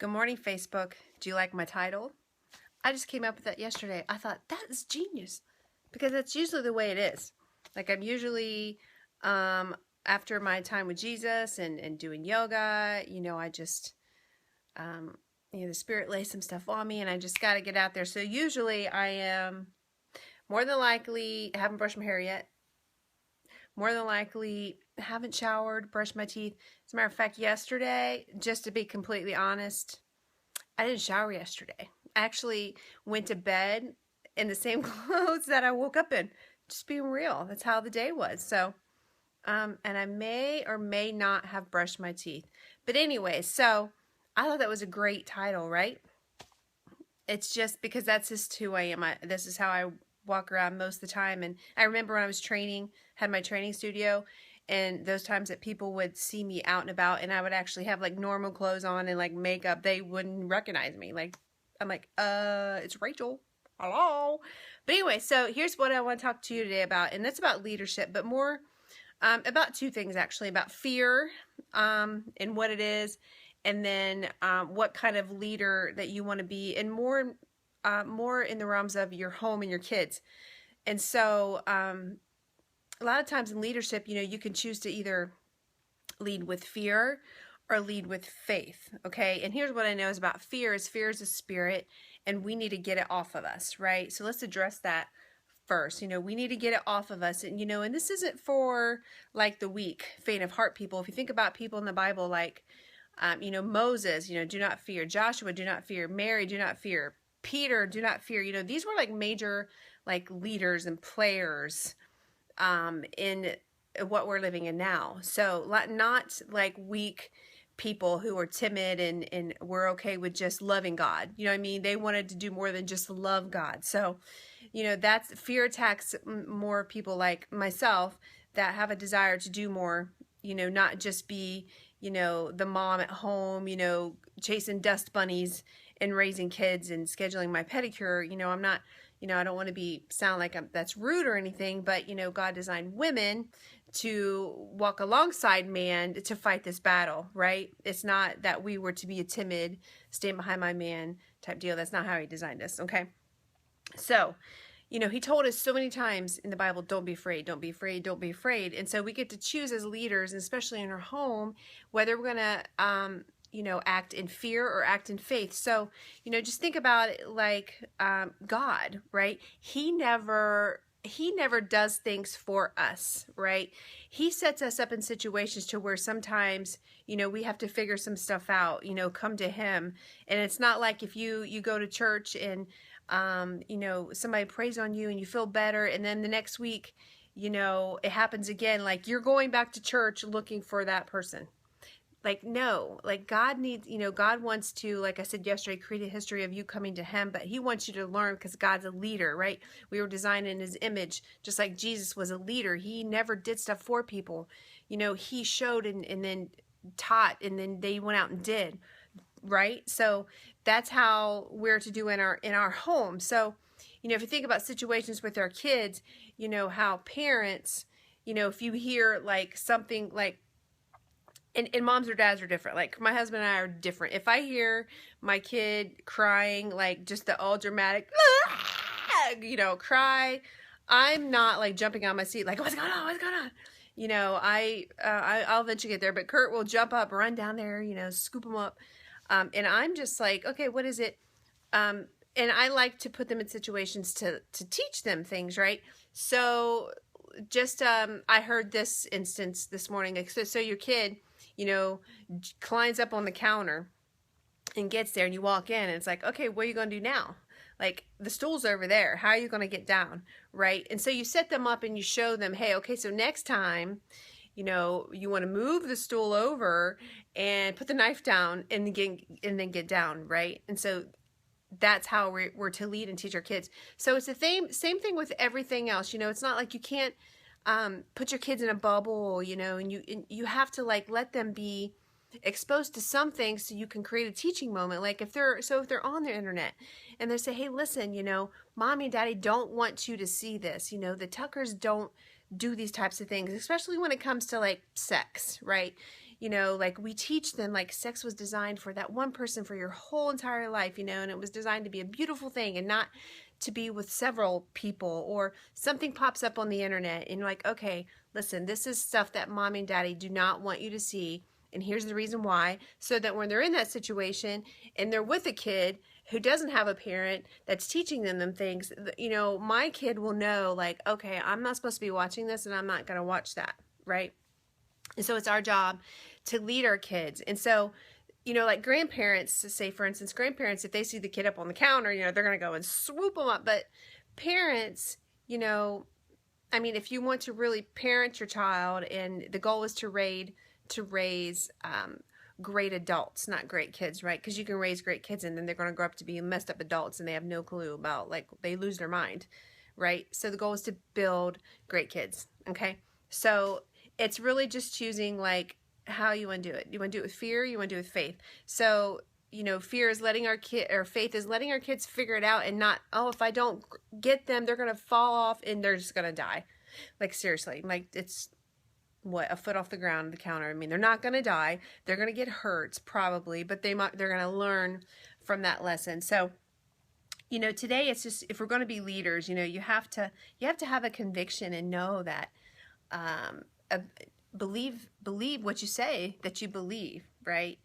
Good morning, Facebook. Do you like my title? I just came up with that yesterday. I thought, that is genius. Because that's usually the way it is. Like I'm usually, after my time with Jesus and doing yoga, I just, the Spirit lays some stuff on me and I just got to get out there. So usually I am more than likely, haven't brushed my hair yet. More than likely, haven't showered, brushed my teeth. As a matter of fact, yesterday, just to be completely honest, I didn't shower yesterday. I actually went to bed in the same clothes that I woke up in. Just being real. That's how the day was. So, and I may or may not have brushed my teeth. But anyway, so I thought that was a great title, right? It's just because that's just who I am. This is how I walk around most of the time. And I remember when I was training, had my training studio, and those times that people would see me out and about and I would actually have like normal clothes on and like makeup, they wouldn't recognize me. Like, I'm like, it's Rachel. Hello. But anyway, so here's what I want to talk to you today about, and that's about leadership, but more about two things actually, about fear and what it is, and then what kind of leader that you want to be, and more in the realms of your home and your kids. And so a lot of times in leadership, you can choose to either lead with fear or lead with faith, okay? And here's what I know is about fear is a spirit, and we need to get it off of us, right? So let's address that first. We need to get it off of us. And, and this isn't for like the weak, faint of heart people. If you think about people in the Bible, like, Moses, do not fear. Joshua, do not fear. Mary, do not fear. Peter, do not fear. These were like major like leaders and players in what we're living in now. So not like weak people who are timid and we're okay with just loving God. You know what I mean? They wanted to do more than just love God. So, that's fear attacks more people like myself that have a desire to do more, not just be, the mom at home, chasing dust bunnies and raising kids and scheduling my pedicure. I'm not, I don't want to sound like that's rude or anything, but, God designed women to walk alongside man to fight this battle, right? It's not that we were to be a timid, stand behind my man type deal. That's not how he designed us, okay? So, he told us so many times in the Bible, don't be afraid, don't be afraid, don't be afraid. And so we get to choose as leaders, and especially in our home, whether we're going to, act in fear or act in faith. So, just think about it like God, right? He never does things for us, right? He sets us up in situations to where sometimes, we have to figure some stuff out, come to him. And it's not like if you go to church and, somebody prays on you and you feel better. And then the next week, it happens again. Like you're going back to church looking for that person. Like, no, like God needs, God wants to, like I said yesterday, create a history of you coming to him, but he wants you to learn because God's a leader, right? We were designed in his image, just like Jesus was a leader. He never did stuff for people. He showed and then taught, and then they went out and did, right? So that's how we're to do in our home. So, if you think about situations with our kids, how parents, if you hear like something like, and moms or dads are different. Like my husband and I are different. If I hear my kid crying, like just the all dramatic, cry, I'm not like jumping on my seat, like, what's going on? What's going on? I'll eventually get there, but Kurt will jump up, run down there, scoop him up. And I'm just like, okay, what is it? And I like to put them in situations to teach them things, right? So just, I heard this instance this morning. Like, so your kid, climbs up on the counter and gets there, and you walk in and it's like, okay, what are you going to do now? Like the stool's over there. How are you going to get down? Right. And so you set them up and you show them, hey, okay, so next time, you want to move the stool over and put the knife down and then get down. Right. And so that's how we're to lead and teach our kids. So it's the same thing with everything else. It's not like you can't put your kids in a bubble, and you have to like let them be exposed to some things so you can create a teaching moment. Like if they're on the internet and they say, hey, listen, mommy and daddy don't want you to see this. The Tuckers don't do these types of things, especially when it comes to like sex, right? you know, like we teach them like sex was designed for that one person for your whole entire life, you know, and it was designed to be a beautiful thing and not to be with several people. Or something pops up on the internet and you're like, okay, listen, this is stuff that mommy and daddy do not want you to see, and here's the reason why, so that when they're in that situation and they're with a kid who doesn't have a parent that's teaching them things, you know, my kid will know, like, okay, I'm not supposed to be watching this and I'm not going to watch that, right? And so it's our job to lead our kids. And so, you know, like grandparents, say for instance, grandparents, if they see the kid up on the counter, you know, they're going to go and swoop them up. But parents, you know, I mean, if you want to really parent your child, and the goal is to raise great adults, not great kids, right? Because you can raise great kids and then they're going to grow up to be messed up adults and they have no clue about, like, they lose their mind, right? So the goal is to build great kids, okay? So it's really just choosing, like, how you want to do it. You want to do it with fear, you want to do it with faith. So, you know, fear is letting our kid, or faith is letting our kids figure it out, and not, oh, if I don't get them, they're going to fall off and they're just going to die. Like, seriously, like, it's what, a foot off the ground, the counter. I mean, they're not going to die. They're going to get hurt probably, but they're going to learn from that lesson. So, you know, today it's just, if we're going to be leaders, you know, you have to have a conviction and know that, believe what you say that you believe, right?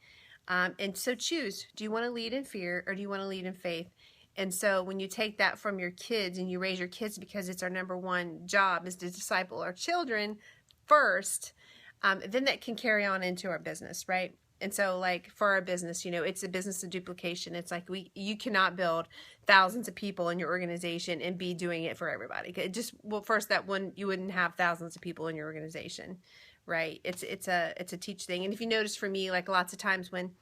And so choose, do you want to lead in fear or do you want to lead in faith? And so when you take that from your kids and you raise your kids, because it's our number one job is to disciple our children first, then that can carry on into our business, right? And so, like, for our business, you know, it's a business of duplication. It's like you cannot build thousands of people in your organization and be doing it for everybody. It just, well, first, that one, you wouldn't have thousands of people in your organization, right? It's a teach thing. And if you notice, for me, like, lots of times when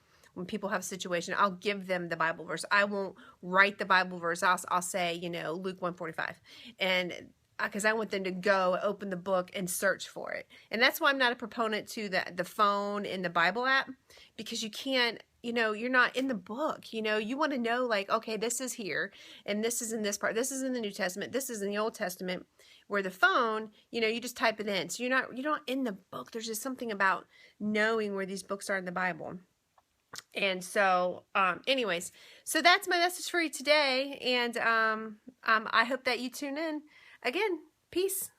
people have a situation, I'll give them the Bible verse. I won't write the Bible verse. I'll say, you know, Luke 1:45, and because I want them to go open the book and search for it. And that's why I'm not a proponent to the phone and the Bible app, because you can't, you know, you're not in the book. You know, you want to know, like, okay, this is here and this is in this part. This is in the New Testament. This is in the Old Testament. Where the phone, you know, you just type it in. So you're not in the book. There's just something about knowing where these books are in the Bible. And so, anyways, so that's my message for you today. And I hope that you tune in. Again, peace.